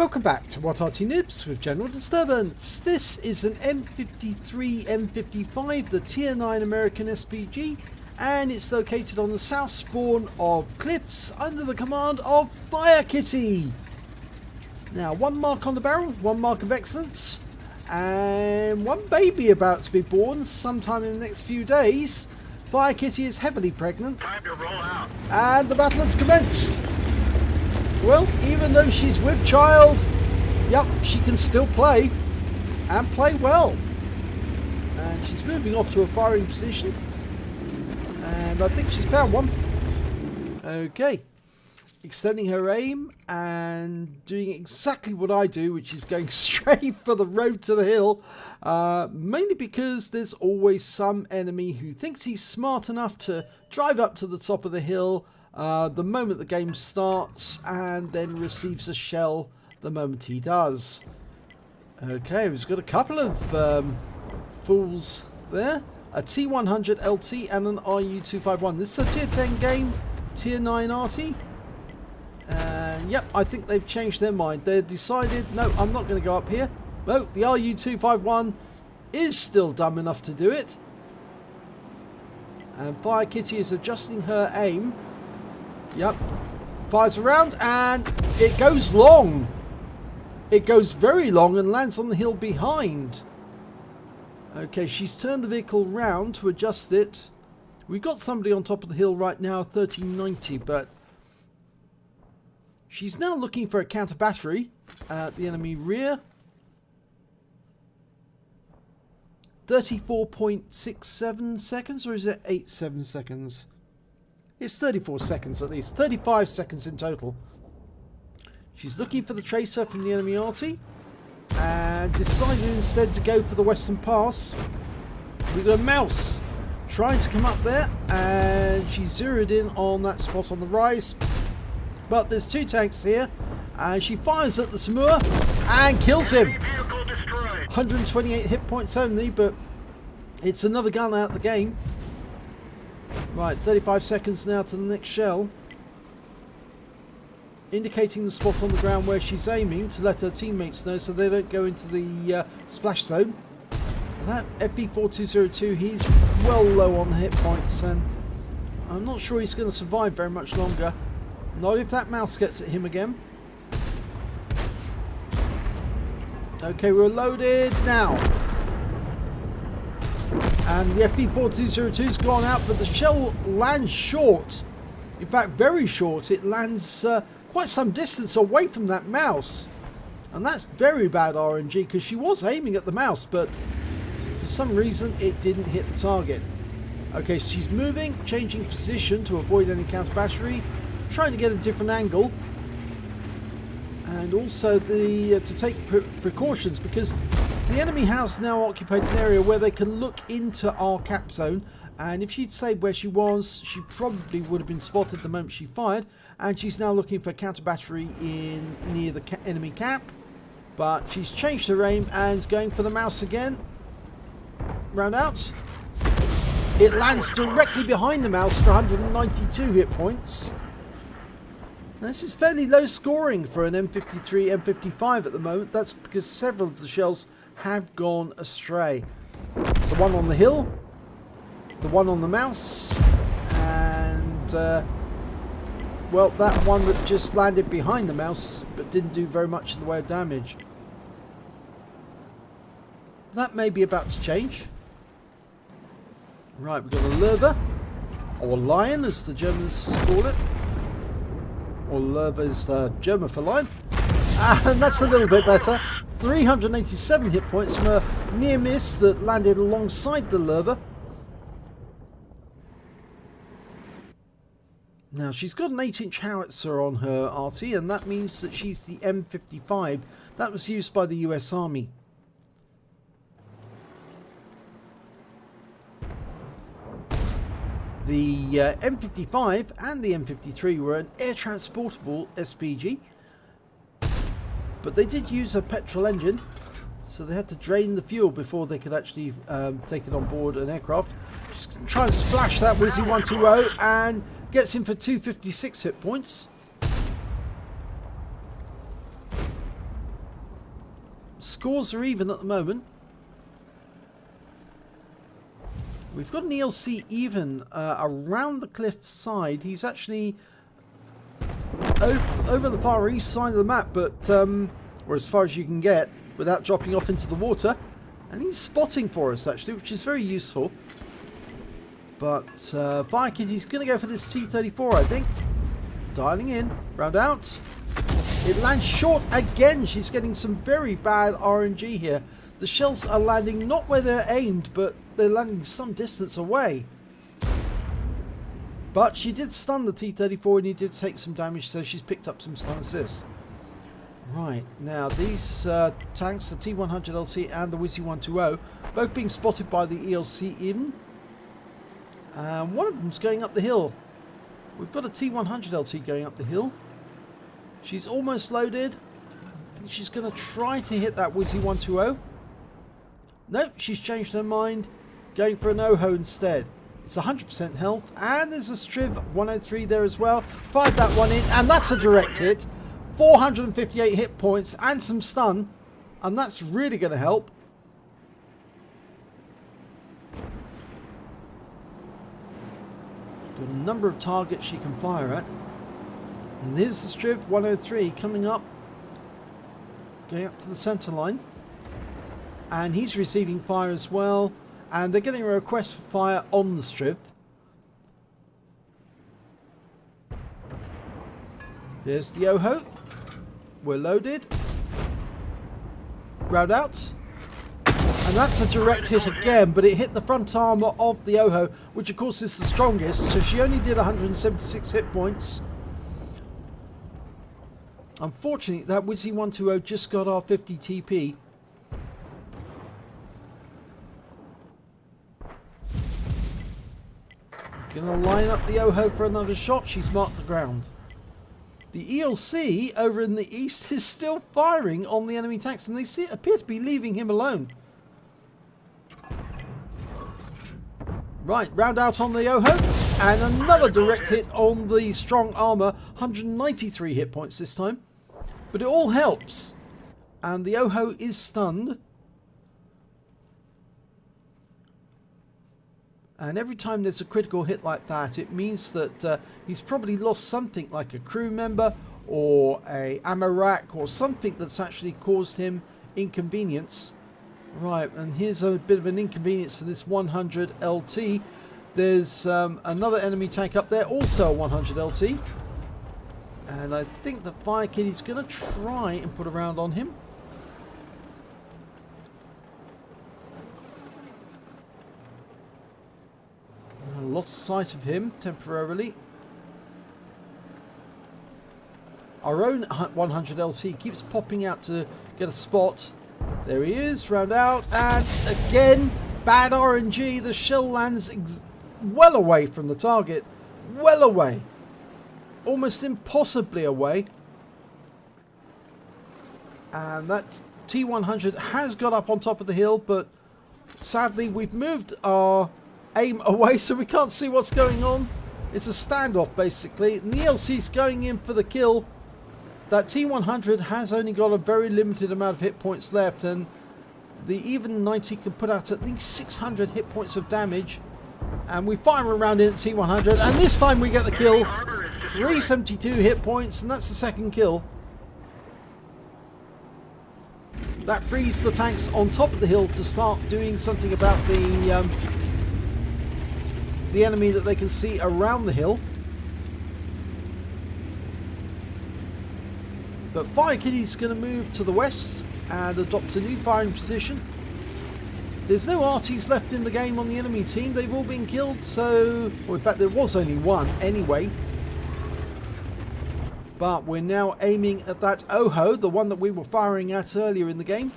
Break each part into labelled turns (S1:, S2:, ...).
S1: Welcome back to What Arty Noobs with General Disturbance. This is an M53 M55, the Tier 9 American SPG, and it's located on the south spawn of Cliffs under the command of firekitty. Now, one mark on the barrel, one mark of excellence, and one baby about to be born sometime in the next few days. Firekitty is heavily pregnant,
S2: Time to roll out.
S1: and the battle has commenced. Well, even though she's with child, yep, she can still play, and play well. And she's moving off to a firing position, and I think she's found one. Okay, extending her aim and doing exactly what I do, which is going straight for the road to the hill, mainly because there's always some enemy who thinks he's smart enough to drive up to the top of the hill the moment the game starts, and then receives a shell the moment he does. Okay, we've got a couple of fools there. A T100 LT and an RU251. This is a tier 10 game, tier 9 Arty. And yep, I think they've changed their mind. They decided, no, I'm not going to go up here. No, the RU251 is still dumb enough to do it. And firekitty is adjusting her aim. Yep, fires around and it goes long. It goes very long and lands on the hill behind. Okay, she's turned the vehicle round to adjust it. We've got somebody on top of the hill right now, 1390, but she's now looking for a counter battery at the enemy rear. 34.67 seconds, or is it 87 seconds? It's 34 seconds at least, 35 seconds in total. She's looking for the tracer from the enemy Arty and decided instead to go for the western pass. We've got a mouse trying to come up there, and she's zeroed in on that spot on the rise. But there's two tanks here, and she fires at the Samur and kills him. 128 hit points only, but it's another gun out of the game. Right, 35 seconds now to the next shell. Indicating the spot on the ground where she's aiming to let her teammates know so they don't go into the splash zone. That FB4202, he's well low on hit points, and I'm not sure he's going to survive very much longer. Not if that mouse gets at him again. Okay, we're loaded now. And the FB4202's gone out, but the shell lands short. In fact, very short. It lands quite some distance away from that mouse. And that's very bad RNG, because she was aiming at the mouse, but for some reason it didn't hit the target. Okay, so she's moving, changing position to avoid any counter battery, trying to get a different angle. And also to take precautions, because the enemy has now occupied an area where they can look into our cap zone, and if she'd stayed where she was, she probably would have been spotted the moment she fired. And she's now looking for a counter battery in near the enemy cap, but she's changed her aim and is going for the mouse again. Round out. It lands directly behind the mouse for 192 hit points. Now, this is fairly low scoring for an M53, M55 at the moment. That's because several of the shells have gone astray. The one on the hill, the one on the mouse, and well, that one that just landed behind the mouse but didn't do very much in the way of damage. That may be about to change. Right, we've got a Lerva, or Lion as the Germans call it. Or Lerva is German for lion. And that's a little bit better. 387 hit points from a near miss that landed alongside the Lerva. Now, she's got an 8-inch howitzer on her Arty, and that means that she's the M55. That was used by the US Army. The M55 and the M53 were an air transportable SPG, but they did use a petrol engine, so they had to drain the fuel before they could actually take it on board an aircraft. Just try and splash that Wizzy 120 and gets him for 256 hit points. scores are even at the moment. We've got an ELC even around the cliff side. He's actually over the far east side of the map, but or as far as you can get without dropping off into the water. And he's spotting for us actually, which is very useful. But firekitty's going to go for this T-34, I think. Dialing in, round out. It lands short again. She's getting some very bad RNG here. The shells are landing not where they're aimed, but they're landing some distance away. But she did stun the T-34 and he did take some damage, so she's picked up some stun assist. Right, now these tanks, the T-100LT and the Wizzy-120, both being spotted by the ELC even. One of them's going up the hill. We've got a T-100LT going up the hill. She's almost loaded. I think she's going to try to hit that Wizzy-120. Nope, she's changed her mind, going for an OHO instead. It's 100% health, and there's a Striv 103 there as well. Fired that one in, and that's a direct hit. 458 hit points and some stun, and that's really going to help. Got a number of targets she can fire at. And there's the Striv 103 coming up, going up to the center line. And he's receiving fire as well. And they're getting a request for fire on the Striv. There's the OHO. We're loaded. Round out. And that's a direct hit again, but it hit the front armor of the OHO, which of course is the strongest. So she only did 176 hit points. Unfortunately, that Wizzy-120 just got our 50 TP. Gonna line up the OHO for another shot. She's marked the ground. The ELC over in the east is still firing on the enemy tanks, and they appear to be leaving him alone. Right, round out on the OHO, and another direct hit on the strong armor. 193 hit points this time. But it all helps. And the OHO is stunned. And every time there's a critical hit like that, it means that he's probably lost something like a crew member or a ammo rack or something that's actually caused him inconvenience. Right, and here's a bit of an inconvenience for this 100 LT. There's another enemy tank up there, also a 100 LT. And I think that firekitty's going to try and put a round on him. Lost sight of him temporarily. Our own 100 LT keeps popping out to get a spot. There he is, round out, and again, bad RNG. The shell lands well away from the target. Well away. Almost impossibly away. And that T-100 has got up on top of the hill, but sadly we've moved our aim away so we can't see what's going on. It's a standoff basically, and the ELC's going in for the kill. That T-100 has only got a very limited amount of hit points left, and the even 90 can put out at least 600 hit points of damage. And we fire around in at T-100, and this time we get the kill. 372 hit points, and that's the second kill. That frees the tanks on top of the hill to start doing something about the enemy that they can see around the hill. But firekitty's going to move to the west and adopt a new firing position. There's no Artys left in the game on the enemy team. They've all been killed, so... Well, in fact, there was only one anyway. But we're now aiming at that OHO, the one that we were firing at earlier in the game.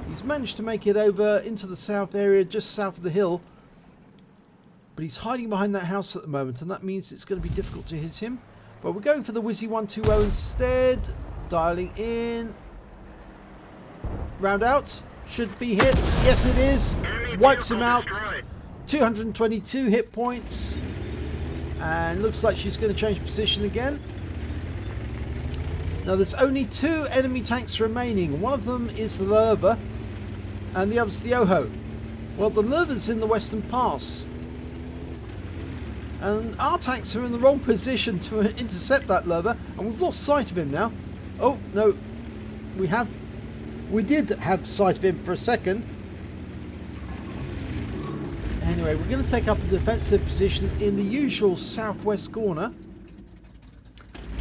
S1: He's managed to make it over into the south area, just south of the hill. But he's hiding behind that house at the moment, and that means it's going to be difficult to hit him. But we're going for the Wizzy-120 instead. Dialing in. Round out. Should be hit. Yes, it is. Wipes him out. 222 hit points. And looks like she's going to change position again. Now there's only 2 enemy tanks remaining. One of them is the Lerva and the other's the Oho. Well, the Lerva's in the Western Pass. And our tanks are in the wrong position to intercept that Lerva, and we've lost sight of him now. Oh, no. We did have sight of him for a second. Anyway, we're going to take up a defensive position in the usual southwest corner,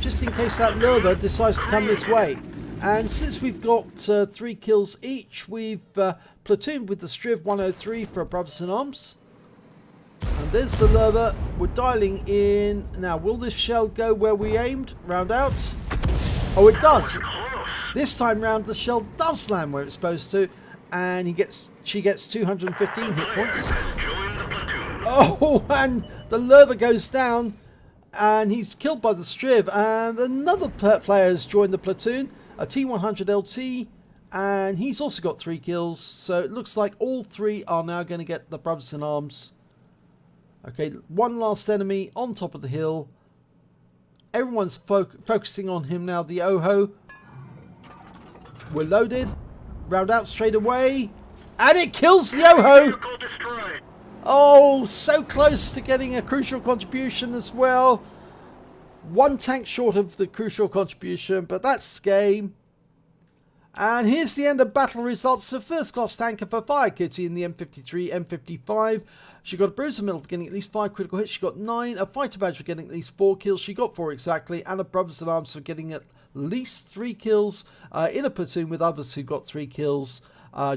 S1: just in case that Lerva decides to come this way. And since we've got 3 kills each, we've platooned with the Striv 103 for Brothers in Arms. And there's the Lerva. We're dialing in. Now, will this shell go where we aimed? Round out. Oh, it does. This time round, the shell does land where it's supposed to. And she gets 215 hit points. Oh, and the Lerva goes down. And he's killed by the Striv. And another player has joined the platoon. A T100 LT. And he's also got 3 kills. So it looks like all 3 are now going to get the Brothers in Arms. Okay, one last enemy on top of the hill. Everyone's focusing on him now. The Oho. We're loaded. Round out straight away. And it kills the Oho. Oh, so close to getting a crucial contribution as well. 1 tank short of the crucial contribution, but that's the game. And here's the end of battle results. The first class tanker for firekitty in the M53, M55. She got a bruiser medal for getting at least 5 critical hits. She got 9. A fighter badge for getting at least 4 kills. She got 4 exactly. And a Brothers in Arms for getting at least 3 kills in a platoon with others who got 3 kills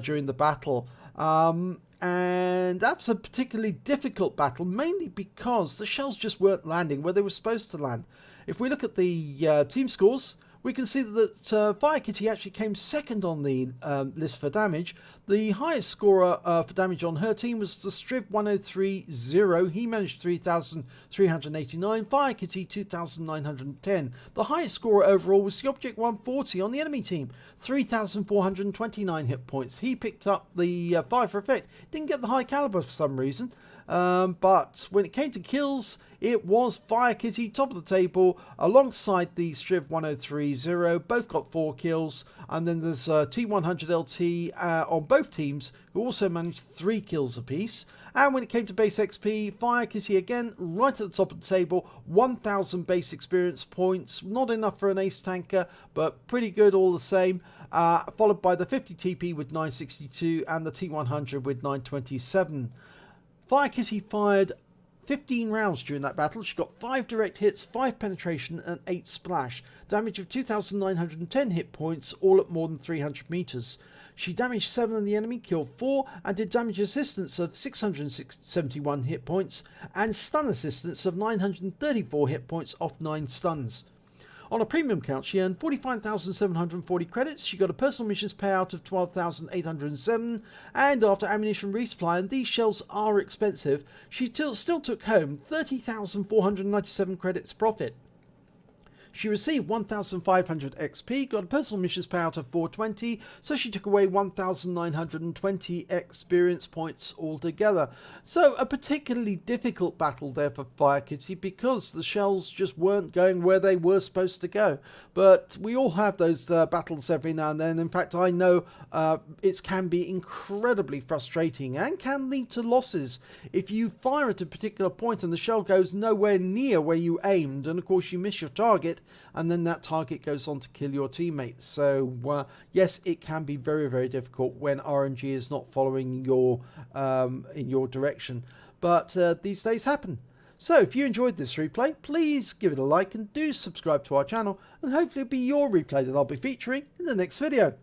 S1: during the battle. And that's a particularly difficult battle, mainly because the shells just weren't landing where they were supposed to land. If we look at the team scores, we can see that firekitty actually came second on the list for damage. The highest scorer for damage on her team was the Striv 1030. He managed 3,389. firekitty 2,910. The highest scorer overall was the Object 140 on the enemy team. 3,429 hit points. He picked up the fire for effect. Didn't get the high caliber for some reason. But when it came to kills, it was firekitty top of the table alongside the Striv 1030. Both got 4 kills, and then there's T100 LT on both teams who also managed 3 kills apiece. And when it came to base XP, firekitty again right at the top of the table, 1,000 base experience points. Not enough for an ace tanker, but pretty good all the same. Followed by the 50 TP with 962 and the T100 with 927. firekitty fired 15 rounds during that battle. She got 5 direct hits, 5 penetration and 8 splash. Damage of 2,910 hit points, all at more than 300 meters. She damaged 7 of the enemy, killed 4, and did damage assistance of 671 hit points and stun assistance of 934 hit points off 9 stuns. On a premium count, she earned 45,740 credits. She got a personal missions payout of 12,807, and after ammunition resupply, and these shells are expensive, she still took home 30,497 credits profit. She received 1,500 XP, got a personal missions payout of 420, so she took away 1,920 experience points altogether. So a particularly difficult battle there for firekitty because the shells just weren't going where they were supposed to go. But we all have those battles every now and then. In fact, I know it can be incredibly frustrating and can lead to losses if you fire at a particular point and the shell goes nowhere near where you aimed, and of course you miss your target, and then that target goes on to kill your teammates. So yes, it can be very, very difficult when RNG is not following your in your direction, but these days happen. So if you enjoyed this replay, please give it a like and do subscribe to our channel, and hopefully it'll be your replay that I'll be featuring in the next video.